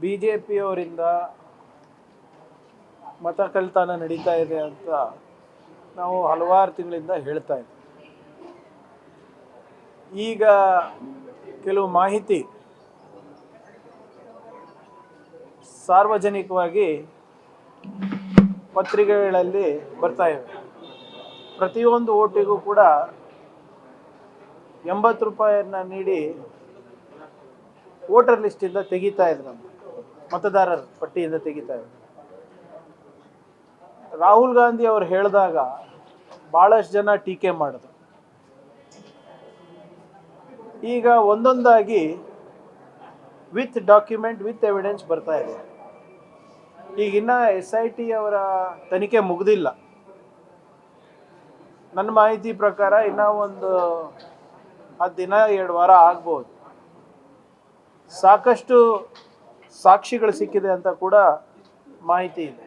ಬಿಜೆಪಿಯವರಿಂದ ಮತ ಕಳ್ತನ ನಡೀತಾ ಇದೆ ಅಂತ ನಾವು ಹಲವಾರು ತಿಂಗಳಿಂದ ಹೇಳ್ತಾ ಇದ್ದೀವಿ. ಈಗ ಕೆಲವು ಮಾಹಿತಿ ಸಾರ್ವಜನಿಕವಾಗಿ ಪತ್ರಿಕೆಗಳಲ್ಲಿ ಬರ್ತಾ ಇವೆ. ಪ್ರತಿಯೊಂದು ಓಟಿಗೂ ಕೂಡ 80 ರೂಪಾಯಿಯನ್ನು ನೀಡಿ ವೋಟರ್ ಲಿಸ್ಟಿಂದ ತೆಗಿತಾ ಇದ್ರು, ಮತದಾರರ ಪಟ್ಟಿಯಿಂದ ತೆಗಿತಾ ಇದ್ರು. ರಾಹುಲ್ ಗಾಂಧಿ ಅವರು ಹೇಳಿದಾಗ ಭಾಳಷ್ಟು ಜನ ಟೀಕೆ ಮಾಡಿದ್ರು. ಈಗ ಒಂದೊಂದಾಗಿ ವಿತ್ ಡಾಕ್ಯುಮೆಂಟ್ ವಿತ್ ಎವಿಡೆನ್ಸ್ ಬರ್ತಾ ಇದೆ. ಈಗಿನ್ನ SIT ಅವರ ತನಿಖೆ ಮುಗಿದಿಲ್ಲ. ನನ್ನ ಮಾಹಿತಿ ಪ್ರಕಾರ ಇನ್ನೂ ಒಂದು 10 ದಿನ 2 ವಾರ ಆಗ್ಬೋದು. ಸಾಕಷ್ಟು ಸಾಕ್ಷಿಗಳು ಸಿಕ್ಕಿದೆ ಅಂತ ಕೂಡ ಮಾಹಿತಿ ಇದೆ.